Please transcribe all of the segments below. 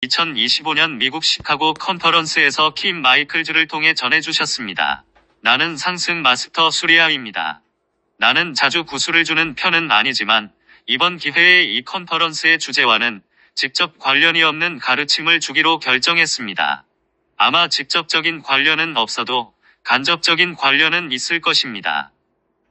2025년 미국 시카고 컨퍼런스에서 킴 마이클즈를 통해 전해주셨습니다. 나는 상승 마스터 수리아입니다. 나는 자주 구술을 주는 편은 아니지만 이번 기회에 이 컨퍼런스의 주제와는 직접 관련이 없는 가르침을 주기로 결정했습니다. 아마 직접적인 관련은 없어도 간접적인 관련은 있을 것입니다.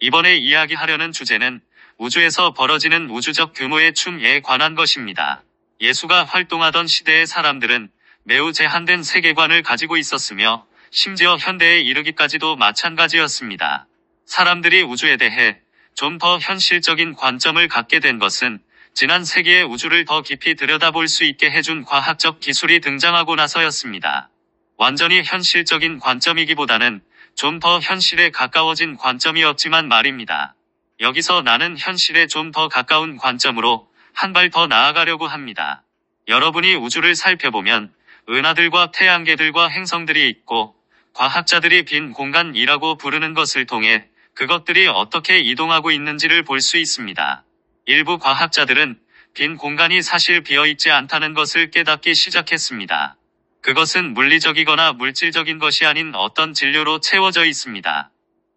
이번에 이야기하려는 주제는 우주에서 벌어지는 우주적 규모의 춤에 관한 것입니다. 예수가 활동하던 시대의 사람들은 매우 제한된 세계관을 가지고 있었으며 심지어 현대에 이르기까지도 마찬가지였습니다. 사람들이 우주에 대해 좀 더 현실적인 관점을 갖게 된 것은 지난 세기의 우주를 더 깊이 들여다볼 수 있게 해준 과학적 기술이 등장하고 나서였습니다. 완전히 현실적인 관점이기보다는 좀 더 현실에 가까워진 관점이었지만 말입니다. 여기서 나는 현실에 좀 더 가까운 관점으로 한 발 더 나아가려고 합니다. 여러분이 우주를 살펴보면 은하들과 태양계들과 행성들이 있고 과학자들이 빈 공간이라고 부르는 것을 통해 그것들이 어떻게 이동하고 있는지를 볼 수 있습니다. 일부 과학자들은 빈 공간이 사실 비어있지 않다는 것을 깨닫기 시작했습니다. 그것은 물리적이거나 물질적인 것이 아닌 어떤 진료로 채워져 있습니다.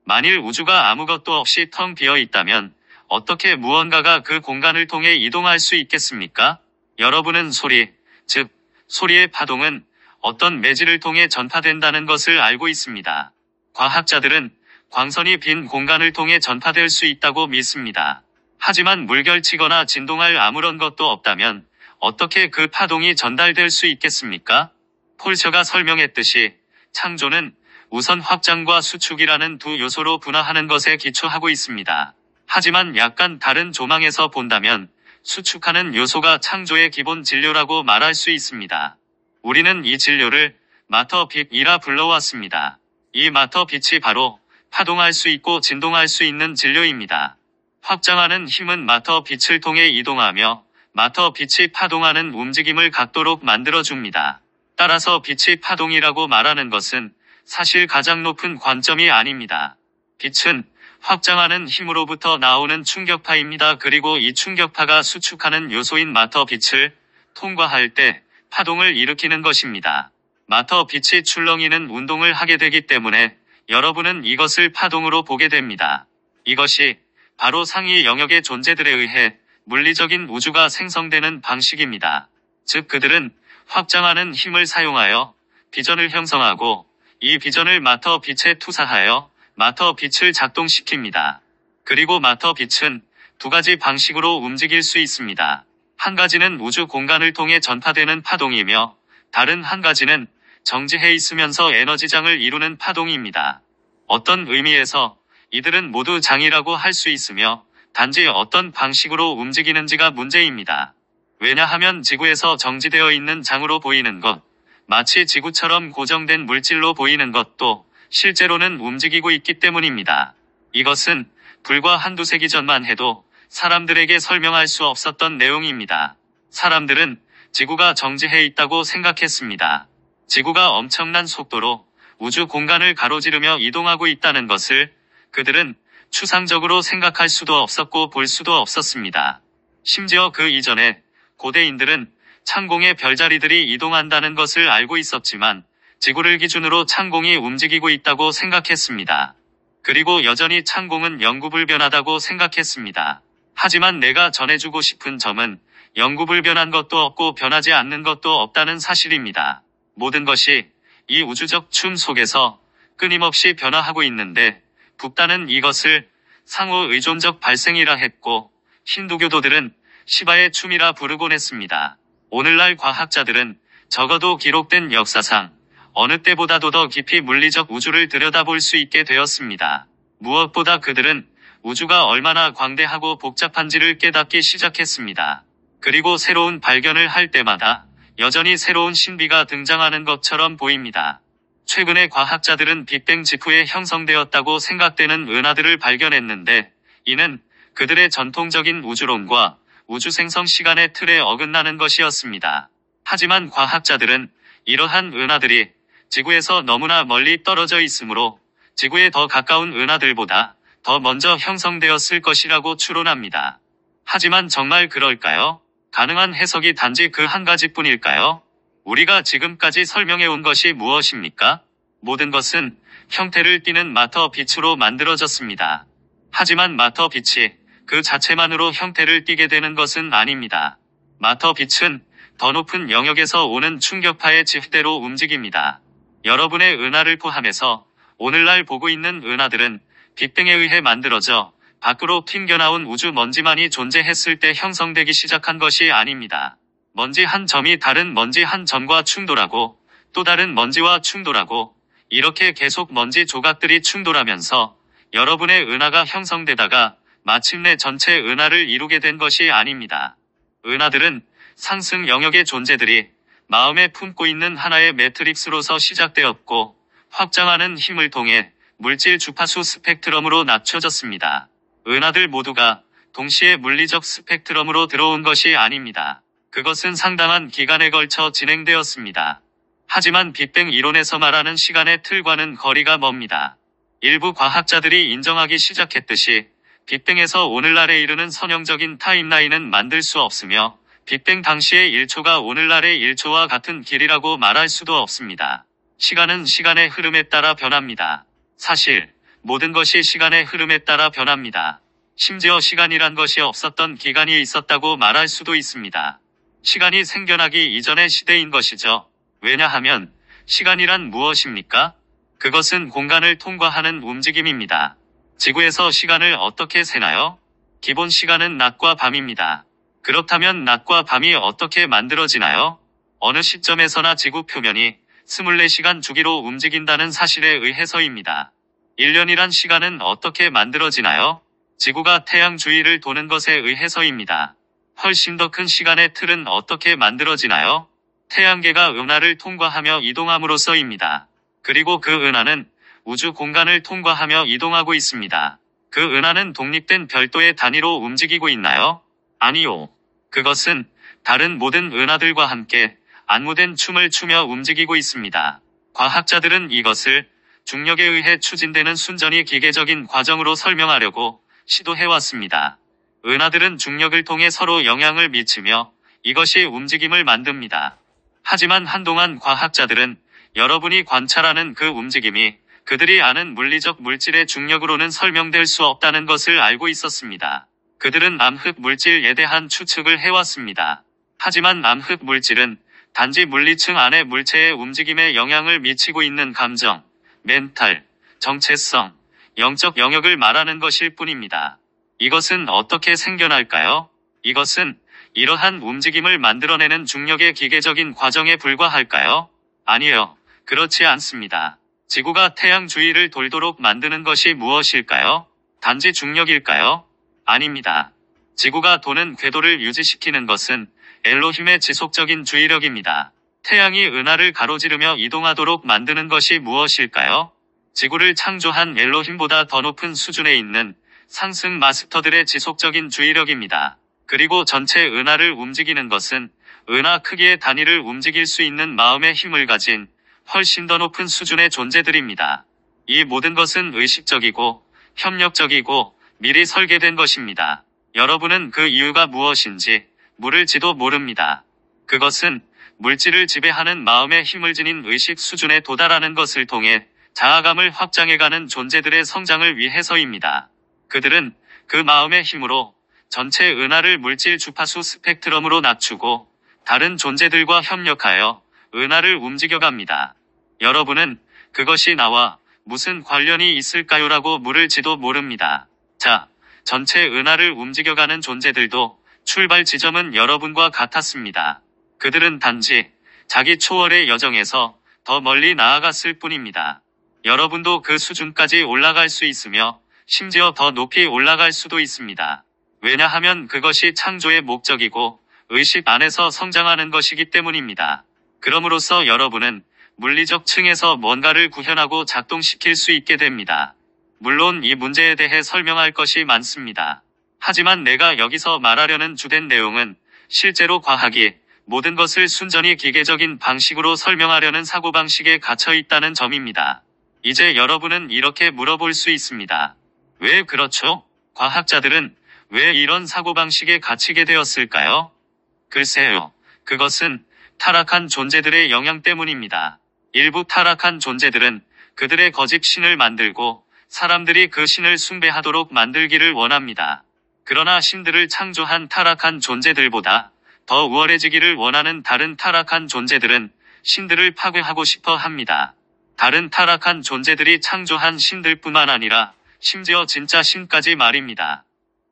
만일 우주가 아무것도 없이 텅 비어 있다면 어떻게 무언가가 그 공간을 통해 이동할 수 있겠습니까? 여러분은 소리, 즉 소리의 파동은 어떤 매질을 통해 전파된다는 것을 알고 있습니다. 과학자들은 광선이 빈 공간을 통해 전파될 수 있다고 믿습니다. 하지만 물결치거나 진동할 아무런 것도 없다면 어떻게 그 파동이 전달될 수 있겠습니까? 폴셔가 설명했듯이 창조는 우선 확장과 수축이라는 두 요소로 분화하는 것에 기초하고 있습니다. 하지만 약간 다른 조망에서 본다면 수축하는 요소가 창조의 기본 진료라고 말할 수 있습니다. 우리는 이 진료를 마터 빛이라 불러왔습니다. 이 마터 빛이 바로 파동할 수 있고 진동할 수 있는 진료입니다. 확장하는 힘은 마터 빛을 통해 이동하며 마터 빛이 파동하는 움직임을 갖도록 만들어줍니다. 따라서 빛이 파동이라고 말하는 것은 사실 가장 높은 관점이 아닙니다. 빛은 확장하는 힘으로부터 나오는 충격파입니다. 그리고 이 충격파가 수축하는 요소인 마터 빛을 통과할 때 파동을 일으키는 것입니다. 마터 빛이 출렁이는 운동을 하게 되기 때문에 여러분은 이것을 파동으로 보게 됩니다. 이것이 바로 상위 영역의 존재들에 의해 물리적인 우주가 생성되는 방식입니다. 즉 그들은 확장하는 힘을 사용하여 비전을 형성하고 이 비전을 마터 빛에 투사하여 마터 빛을 작동시킵니다. 그리고 마터 빛은 두 가지 방식으로 움직일 수 있습니다. 한 가지는 우주 공간을 통해 전파되는 파동이며 다른 한 가지는 정지해 있으면서 에너지장을 이루는 파동입니다. 어떤 의미에서 이들은 모두 장이라고 할 수 있으며 단지 어떤 방식으로 움직이는지가 문제입니다. 왜냐하면 지구에서 정지되어 있는 장으로 보이는 것, 마치 지구처럼 고정된 물질로 보이는 것도 실제로는 움직이고 있기 때문입니다. 이것은 불과 한두 세기 전만 해도 사람들에게 설명할 수 없었던 내용입니다. 사람들은 지구가 정지해 있다고 생각했습니다. 지구가 엄청난 속도로 우주 공간을 가로지르며 이동하고 있다는 것을 그들은 추상적으로 생각할 수도 없었고 볼 수도 없었습니다. 심지어 그 이전에 고대인들은 창공의 별자리들이 이동한다는 것을 알고 있었지만 지구를 기준으로 창공이 움직이고 있다고 생각했습니다. 그리고 여전히 창공은 영구불변하다고 생각했습니다. 하지만 내가 전해주고 싶은 점은 영구불변한 것도 없고 변하지 않는 것도 없다는 사실입니다. 모든 것이 이 우주적 춤 속에서 끊임없이 변화하고 있는데 북단은 이것을 상호 의존적 발생이라 했고 힌두교도들은 시바의 춤이라 부르곤 했습니다. 오늘날 과학자들은 적어도 기록된 역사상 어느 때보다도 더 깊이 물리적 우주를 들여다볼 수 있게 되었습니다. 무엇보다 그들은 우주가 얼마나 광대하고 복잡한지를 깨닫기 시작했습니다. 그리고 새로운 발견을 할 때마다 여전히 새로운 신비가 등장하는 것처럼 보입니다. 최근에 과학자들은 빅뱅 직후에 형성되었다고 생각되는 은하들을 발견했는데 이는 그들의 전통적인 우주론과 우주 생성 시간의 틀에 어긋나는 것이었습니다. 하지만 과학자들은 이러한 은하들이 지구에서 너무나 멀리 떨어져 있으므로 지구에 더 가까운 은하들보다 더 먼저 형성되었을 것이라고 추론합니다. 하지만 정말 그럴까요? 가능한 해석이 단지 그 한 가지뿐일까요? 우리가 지금까지 설명해 온 것이 무엇입니까? 모든 것은 형태를 띠는 마터 빛으로 만들어졌습니다. 하지만 마터 빛이 그 자체만으로 형태를 띠게 되는 것은 아닙니다. 마터 빛은 더 높은 영역에서 오는 충격파의 지대로 움직입니다. 여러분의 은하를 포함해서 오늘날 보고 있는 은하들은 빅뱅에 의해 만들어져 밖으로 튕겨나온 우주 먼지만이 존재했을 때 형성되기 시작한 것이 아닙니다. 먼지 한 점이 다른 먼지 한 점과 충돌하고 또 다른 먼지와 충돌하고 이렇게 계속 먼지 조각들이 충돌하면서 여러분의 은하가 형성되다가 마침내 전체 은하를 이루게 된 것이 아닙니다. 은하들은 상승 영역의 존재들이 마음에 품고 있는 하나의 매트릭스로서 시작되었고 확장하는 힘을 통해 물질 주파수 스펙트럼으로 낮춰졌습니다. 은하들 모두가 동시에 물리적 스펙트럼으로 들어온 것이 아닙니다. 그것은 상당한 기간에 걸쳐 진행되었습니다. 하지만 빅뱅 이론에서 말하는 시간의 틀과는 거리가 멉니다. 일부 과학자들이 인정하기 시작했듯이 빅뱅에서 오늘날에 이르는 선형적인 타임라인은 만들 수 없으며 빅뱅 당시의 1초가 오늘날의 1초와 같은 길이라고 말할 수도 없습니다. 시간은 시간의 흐름에 따라 변합니다. 사실 모든 것이 시간의 흐름에 따라 변합니다. 심지어 시간이란 것이 없었던 기간이 있었다고 말할 수도 있습니다. 시간이 생겨나기 이전의 시대인 것이죠. 왜냐하면 시간이란 무엇입니까? 그것은 공간을 통과하는 움직임입니다. 지구에서 시간을 어떻게 세나요? 기본 시간은 낮과 밤입니다. 그렇다면 낮과 밤이 어떻게 만들어지나요? 어느 시점에서나 지구 표면이 24시간 주기로 움직인다는 사실에 의해서입니다. 1년이란 시간은 어떻게 만들어지나요? 지구가 태양 주위를 도는 것에 의해서입니다. 훨씬 더 큰 시간의 틀은 어떻게 만들어지나요? 태양계가 은하를 통과하며 이동함으로써입니다. 그리고 그 은하는 우주 공간을 통과하며 이동하고 있습니다. 그 은하는 독립된 별도의 단위로 움직이고 있나요? 아니요. 그것은 다른 모든 은하들과 함께 안무된 춤을 추며 움직이고 있습니다. 과학자들은 이것을 중력에 의해 추진되는 순전히 기계적인 과정으로 설명하려고 시도해왔습니다. 은하들은 중력을 통해 서로 영향을 미치며 이것이 움직임을 만듭니다. 하지만 한동안 과학자들은 여러분이 관찰하는 그 움직임이 그들이 아는 물리적 물질의 중력으로는 설명될 수 없다는 것을 알고 있었습니다. 그들은 암흑 물질에 대한 추측을 해왔습니다. 하지만 암흑 물질은 단지 물리층 안의 물체의 움직임에 영향을 미치고 있는 감정, 멘탈, 정체성, 영적 영역을 말하는 것일 뿐입니다. 이것은 어떻게 생겨날까요? 이것은 이러한 움직임을 만들어내는 중력의 기계적인 과정에 불과할까요? 아니요. 그렇지 않습니다. 지구가 태양 주위를 돌도록 만드는 것이 무엇일까요? 단지 중력일까요? 아닙니다. 지구가 도는 궤도를 유지시키는 것은 엘로힘의 지속적인 주의력입니다. 태양이 은하를 가로지르며 이동하도록 만드는 것이 무엇일까요? 지구를 창조한 엘로힘보다 더 높은 수준에 있는 상승 마스터들의 지속적인 주의력입니다. 그리고 전체 은하를 움직이는 것은 은하 크기의 단위를 움직일 수 있는 마음의 힘을 가진 훨씬 더 높은 수준의 존재들입니다. 이 모든 것은 의식적이고 협력적이고 미리 설계된 것입니다. 여러분은 그 이유가 무엇인지 물을지도 모릅니다. 그것은 물질을 지배하는 마음의 힘을 지닌 의식 수준에 도달하는 것을 통해 자아감을 확장해가는 존재들의 성장을 위해서입니다. 그들은 그 마음의 힘으로 전체 은하를 물질 주파수 스펙트럼으로 낮추고 다른 존재들과 협력하여 은하를 움직여갑니다. 여러분은 그것이 나와 무슨 관련이 있을까요라고 물을지도 모릅니다. 자, 전체 은하를 움직여가는 존재들도 출발 지점은 여러분과 같았습니다. 그들은 단지 자기 초월의 여정에서 더 멀리 나아갔을 뿐입니다. 여러분도 그 수준까지 올라갈 수 있으며 심지어 더 높이 올라갈 수도 있습니다. 왜냐하면 그것이 창조의 목적이고 의식 안에서 성장하는 것이기 때문입니다. 그럼으로써 여러분은 물리적 층에서 뭔가를 구현하고 작동시킬 수 있게 됩니다. 물론 이 문제에 대해 설명할 것이 많습니다. 하지만 내가 여기서 말하려는 주된 내용은 실제로 과학이 모든 것을 순전히 기계적인 방식으로 설명하려는 사고방식에 갇혀 있다는 점입니다. 이제 여러분은 이렇게 물어볼 수 있습니다. 왜 그렇죠? 과학자들은 왜 이런 사고방식에 갇히게 되었을까요? 글쎄요. 그것은 타락한 존재들의 영향 때문입니다. 일부 타락한 존재들은 그들의 거짓 신을 만들고 사람들이 그 신을 숭배하도록 만들기를 원합니다. 그러나 신들을 창조한 타락한 존재들보다 더 우월해지기를 원하는 다른 타락한 존재들은 신들을 파괴하고 싶어 합니다. 다른 타락한 존재들이 창조한 신들뿐만 아니라 심지어 진짜 신까지 말입니다.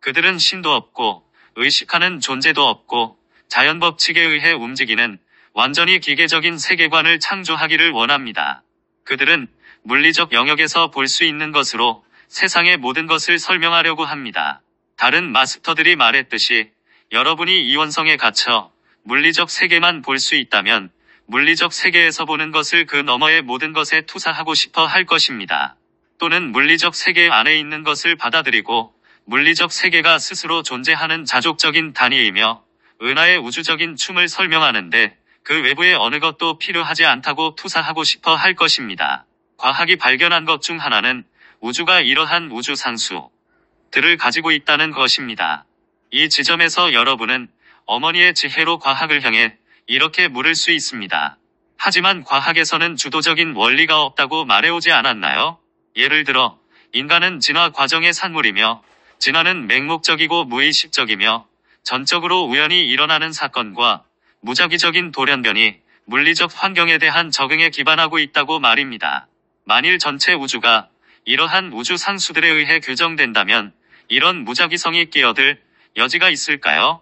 그들은 신도 없고 의식하는 존재도 없고 자연 법칙에 의해 움직이는 완전히 기계적인 세계관을 창조하기를 원합니다. 그들은 물리적 영역에서 볼 수 있는 것으로 세상의 모든 것을 설명하려고 합니다. 다른 마스터들이 말했듯이 여러분이 이원성에 갇혀 물리적 세계만 볼 수 있다면 물리적 세계에서 보는 것을 그 너머의 모든 것에 투사하고 싶어 할 것입니다. 또는 물리적 세계 안에 있는 것을 받아들이고 물리적 세계가 스스로 존재하는 자족적인 단위이며 은하의 우주적인 춤을 설명하는데 그 외부의 어느 것도 필요하지 않다고 투사하고 싶어 할 것입니다. 과학이 발견한 것 중 하나는 우주가 이러한 우주 상수들을 가지고 있다는 것입니다. 이 지점에서 여러분은 어머니의 지혜로 과학을 향해 이렇게 물을 수 있습니다. 하지만 과학에서는 주도적인 원리가 없다고 말해오지 않았나요? 예를 들어 인간은 진화 과정의 산물이며 진화는 맹목적이고 무의식적이며 전적으로 우연히 일어나는 사건과 무작위적인 돌연변이 물리적 환경에 대한 적응에 기반하고 있다고 말입니다. 만일 전체 우주가 이러한 우주 상수들에 의해 규정된다면 이런 무작위성이 끼어들 여지가 있을까요?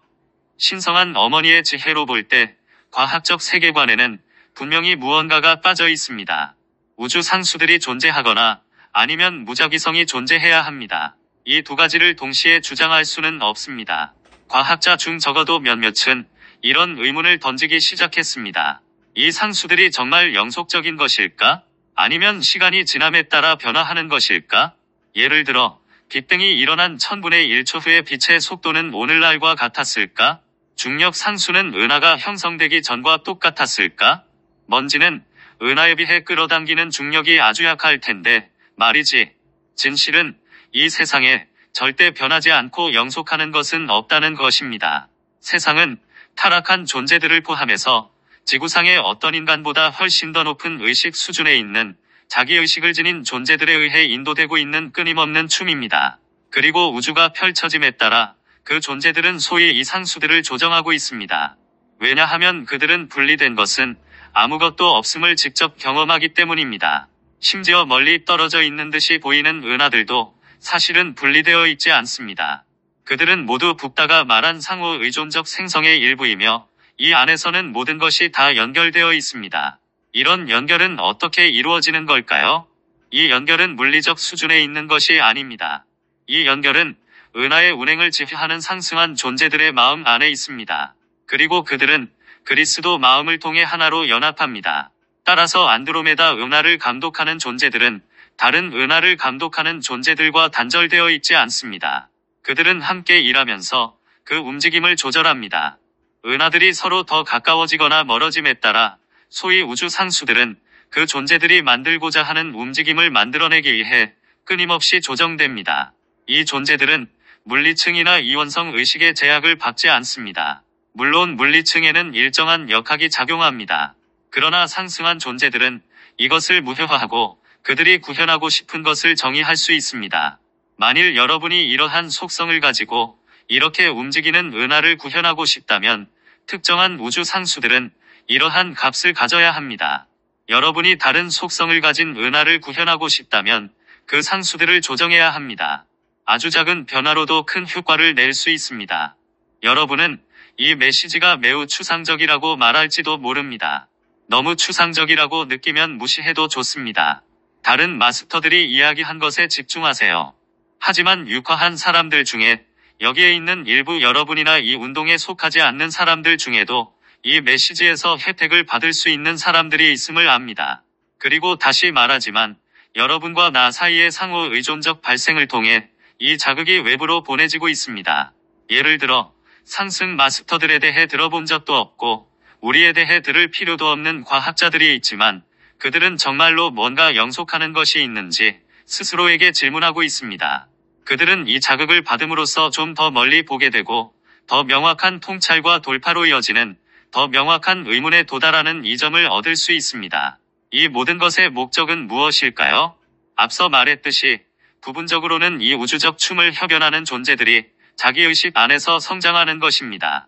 신성한 어머니의 지혜로 볼 때 과학적 세계관에는 분명히 무언가가 빠져 있습니다. 우주 상수들이 존재하거나 아니면 무작위성이 존재해야 합니다. 이 두 가지를 동시에 주장할 수는 없습니다. 과학자 중 적어도 몇몇은 이런 의문을 던지기 시작했습니다. 이 상수들이 정말 영속적인 것일까? 아니면 시간이 지남에 따라 변화하는 것일까? 예를 들어 빅뱅이 일어난 1000분의 1초 후의 빛의 속도는 오늘날과 같았을까? 중력 상수는 은하가 형성되기 전과 똑같았을까? 먼지는 은하에 비해 끌어당기는 중력이 아주 약할 텐데 말이지. 진실은 이 세상에 절대 변하지 않고 영속하는 것은 없다는 것입니다. 세상은 타락한 존재들을 포함해서 지구상의 어떤 인간보다 훨씬 더 높은 의식 수준에 있는 자기의식을 지닌 존재들에 의해 인도되고 있는 끊임없는 춤입니다. 그리고 우주가 펼쳐짐에 따라 그 존재들은 소위 이 상수들을 조정하고 있습니다. 왜냐하면 그들은 분리된 것은 아무것도 없음을 직접 경험하기 때문입니다. 심지어 멀리 떨어져 있는 듯이 보이는 은하들도 사실은 분리되어 있지 않습니다. 그들은 모두 북다가 말한 상호 의존적 생성의 일부이며 이 안에서는 모든 것이 다 연결되어 있습니다. 이런 연결은 어떻게 이루어지는 걸까요? 이 연결은 물리적 수준에 있는 것이 아닙니다. 이 연결은 은하의 운행을 지휘하는 상승한 존재들의 마음 안에 있습니다. 그리고 그들은 그리스도 마음을 통해 하나로 연합합니다. 따라서 안드로메다 은하를 감독하는 존재들은 다른 은하를 감독하는 존재들과 단절되어 있지 않습니다. 그들은 함께 일하면서 그 움직임을 조절합니다. 은하들이 서로 더 가까워지거나 멀어짐에 따라 소위 우주 상수들은 그 존재들이 만들고자 하는 움직임을 만들어내기 위해 끊임없이 조정됩니다. 이 존재들은 물리층이나 이원성 의식의 제약을 받지 않습니다. 물론 물리층에는 일정한 역학이 작용합니다. 그러나 상승한 존재들은 이것을 무효화하고 그들이 구현하고 싶은 것을 정의할 수 있습니다. 만일 여러분이 이러한 속성을 가지고 이렇게 움직이는 은하를 구현하고 싶다면 특정한 우주 상수들은 이러한 값을 가져야 합니다. 여러분이 다른 속성을 가진 은하를 구현하고 싶다면 그 상수들을 조정해야 합니다. 아주 작은 변화로도 큰 효과를 낼 수 있습니다. 여러분은 이 메시지가 매우 추상적이라고 말할지도 모릅니다. 너무 추상적이라고 느끼면 무시해도 좋습니다. 다른 마스터들이 이야기한 것에 집중하세요. 하지만 육화한 사람들 중에 여기에 있는 일부 여러분이나 이 운동에 속하지 않는 사람들 중에도 이 메시지에서 혜택을 받을 수 있는 사람들이 있음을 압니다. 그리고 다시 말하지만 여러분과 나 사이의 상호 의존적 발생을 통해 이 자극이 외부로 보내지고 있습니다. 예를 들어 상승 마스터들에 대해 들어본 적도 없고 우리에 대해 들을 필요도 없는 과학자들이 있지만 그들은 정말로 뭔가 영속하는 것이 있는지 스스로에게 질문하고 있습니다. 그들은 이 자극을 받음으로써 좀 더 멀리 보게 되고 더 명확한 통찰과 돌파로 이어지는 더 명확한 의문에 도달하는 이 점을 얻을 수 있습니다. 이 모든 것의 목적은 무엇일까요? 앞서 말했듯이 부분적으로는 이 우주적 춤을 협연하는 존재들이 자기의식 안에서 성장하는 것입니다.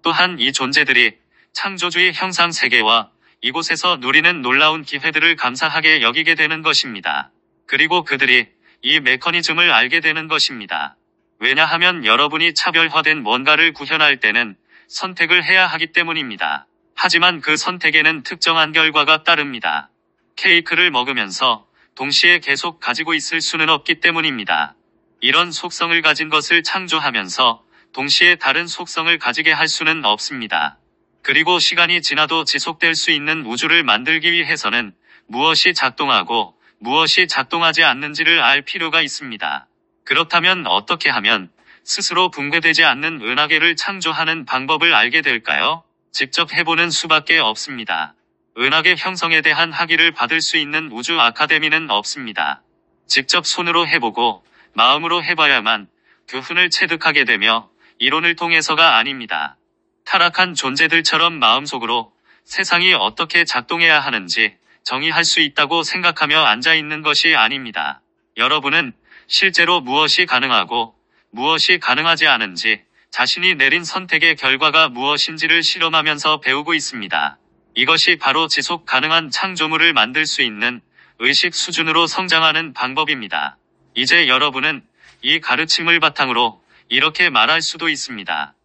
또한 이 존재들이 창조주의 형상 세계와 이곳에서 누리는 놀라운 기회들을 감사하게 여기게 되는 것입니다. 그리고 그들이 이 메커니즘을 알게 되는 것입니다. 왜냐하면 여러분이 차별화된 뭔가를 구현할 때는 선택을 해야 하기 때문입니다. 하지만 그 선택에는 특정한 결과가 따릅니다. 케이크를 먹으면서 동시에 계속 가지고 있을 수는 없기 때문입니다. 이런 속성을 가진 것을 창조하면서 동시에 다른 속성을 가지게 할 수는 없습니다. 그리고 시간이 지나도 지속될 수 있는 우주를 만들기 위해서는 무엇이 작동하고 무엇이 작동하지 않는지를 알 필요가 있습니다. 그렇다면 어떻게 하면 스스로 붕괴되지 않는 은하계를 창조하는 방법을 알게 될까요? 직접 해보는 수밖에 없습니다. 은하계 형성에 대한 학위를 받을 수 있는 우주 아카데미는 없습니다. 직접 손으로 해보고 마음으로 해봐야만 교훈을 체득하게 되며 이론을 통해서가 아닙니다. 타락한 존재들처럼 마음속으로 세상이 어떻게 작동해야 하는지 정의할 수 있다고 생각하며 앉아있는 것이 아닙니다. 여러분은 실제로 무엇이 가능하고 무엇이 가능하지 않은지 자신이 내린 선택의 결과가 무엇인지를 실험하면서 배우고 있습니다. 이것이 바로 지속 가능한 창조물을 만들 수 있는 의식 수준으로 성장하는 방법입니다. 이제 여러분은 이 가르침을 바탕으로 이렇게 말할 수도 있습니다.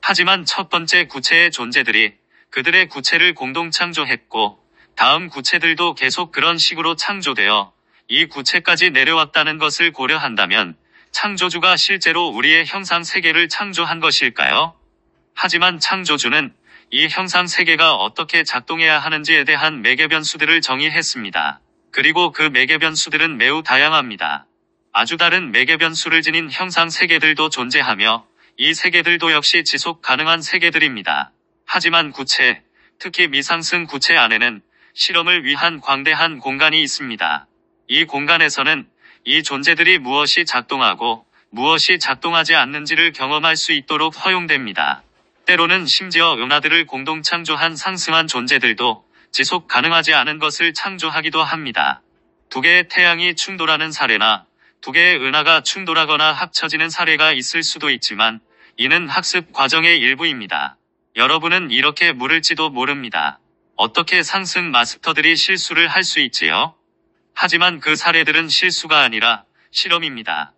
하지만 첫 번째 구체의 존재들이 그들의 구체를 공동 창조했고 다음 구체들도 계속 그런 식으로 창조되어 이 구체까지 내려왔다는 것을 고려한다면 창조주가 실제로 우리의 형상 세계를 창조한 것일까요? 하지만 창조주는 이 형상 세계가 어떻게 작동해야 하는지에 대한 매개 변수들을 정의했습니다. 그리고 그 매개 변수들은 매우 다양합니다. 아주 다른 매개 변수를 지닌 형상 세계들도 존재하며 이 세계들도 역시 지속 가능한 세계들입니다. 하지만 구체, 특히 미상승 구체 안에는 실험을 위한 광대한 공간이 있습니다. 이 공간에서는 이 존재들이 무엇이 작동하고 무엇이 작동하지 않는지를 경험할 수 있도록 허용됩니다. 때로는 심지어 은하들을 공동 창조한 상승한 존재들도 지속 가능하지 않은 것을 창조하기도 합니다. 두 개의 태양이 충돌하는 사례나 두 개의 은하가 충돌하거나 합쳐지는 사례가 있을 수도 있지만 이는 학습 과정의 일부입니다. 여러분은 이렇게 물을지도 모릅니다. 어떻게 상승 마스터들이 실수를 할 수 있지요? 하지만 그 사례들은 실수가 아니라 실험입니다.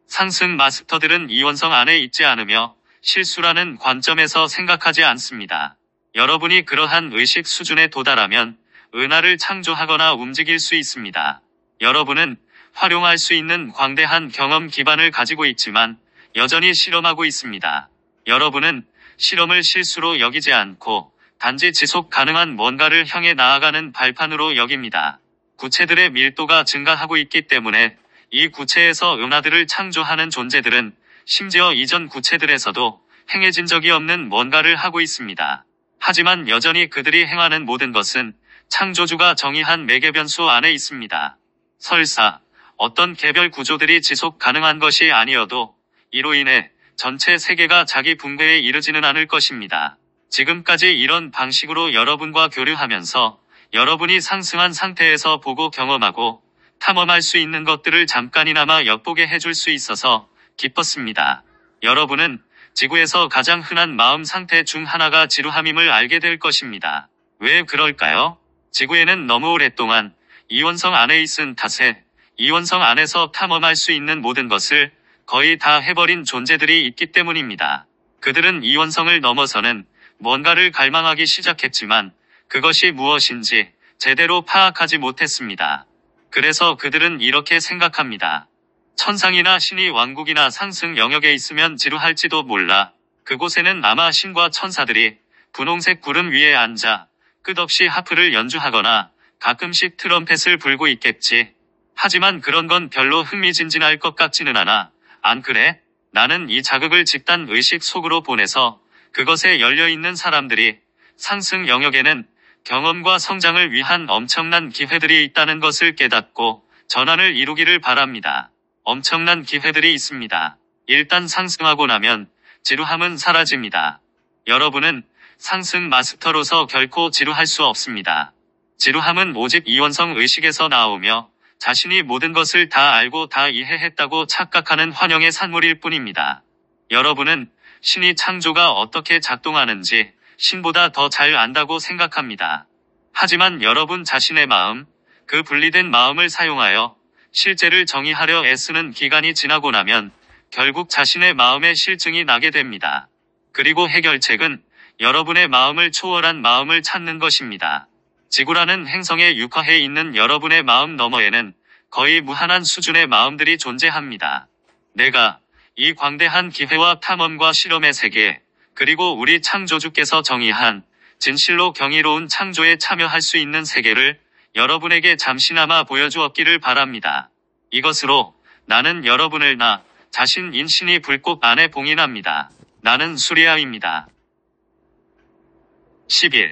상승 마스터들은 이원성 안에 있지 않으며 실수라는 관점에서 생각하지 않습니다. 여러분이 그러한 의식 수준에 도달하면 은하를 창조하거나 움직일 수 있습니다. 여러분은 활용할 수 있는 광대한 경험 기반을 가지고 있지만 여전히 실험하고 있습니다. 여러분은 실험을 실수로 여기지 않고 단지 지속 가능한 뭔가를 향해 나아가는 발판으로 여깁니다. 구체들의 밀도가 증가하고 있기 때문에 이 구체에서 은하들을 창조하는 존재들은 심지어 이전 구체들에서도 행해진 적이 없는 뭔가를 하고 있습니다. 하지만 여전히 그들이 행하는 모든 것은 창조주가 정의한 매개 변수 안에 있습니다. 설사 어떤 개별 구조들이 지속 가능한 것이 아니어도 이로 인해 전체 세계가 자기 붕괴에 이르지는 않을 것입니다. 지금까지 이런 방식으로 여러분과 교류하면서 여러분이 상승한 상태에서 보고 경험하고 탐험할 수 있는 것들을 잠깐이나마 엿보게 해줄 수 있어서 기뻤습니다. 여러분은 지구에서 가장 흔한 마음 상태 중 하나가 지루함임을 알게 될 것입니다. 왜 그럴까요? 지구에는 너무 오랫동안 이원성 안에 있은 탓에 이원성 안에서 탐험할 수 있는 모든 것을 거의 다 해버린 존재들이 있기 때문입니다. 그들은 이원성을 넘어서는 뭔가를 갈망하기 시작했지만 그것이 무엇인지 제대로 파악하지 못했습니다. 그래서 그들은 이렇게 생각합니다. 천상이나 신이 왕국이나 상승 영역에 있으면 지루할지도 몰라. 그곳에는 아마 신과 천사들이 분홍색 구름 위에 앉아 끝없이 하프를 연주하거나 가끔씩 트럼펫을 불고 있겠지. 하지만 그런 건 별로 흥미진진할 것 같지는 않아. 안 그래? 나는 이 자극을 집단 의식 속으로 보내서 그것에 열려있는 사람들이 상승 영역에는 경험과 성장을 위한 엄청난 기회들이 있다는 것을 깨닫고 전환을 이루기를 바랍니다. 엄청난 기회들이 있습니다. 일단 상승하고 나면 지루함은 사라집니다. 여러분은 상승 마스터로서 결코 지루할 수 없습니다. 지루함은 오직 이원성 의식에서 나오며 자신이 모든 것을 다 알고 다 이해했다고 착각하는 환영의 산물일 뿐입니다. 여러분은 신이 창조가 어떻게 작동하는지 신보다 더 잘 안다고 생각합니다. 하지만 여러분 자신의 마음, 그 분리된 마음을 사용하여 실제를 정의하려 애쓰는 기간이 지나고 나면 결국 자신의 마음에 실증이 나게 됩니다. 그리고 해결책은 여러분의 마음을 초월한 마음을 찾는 것입니다. 지구라는 행성에 육화해 있는 여러분의 마음 너머에는 거의 무한한 수준의 마음들이 존재합니다. 내가 이 광대한 기회와 탐험과 실험의 세계, 그리고 우리 창조주께서 정의한 진실로 경이로운 창조에 참여할 수 있는 세계를 여러분에게 잠시나마 보여주었기를 바랍니다. 이것으로 나는 여러분을 나 자신 인신이 불꽃 안에 봉인합니다. 나는 수리아입니다. 10일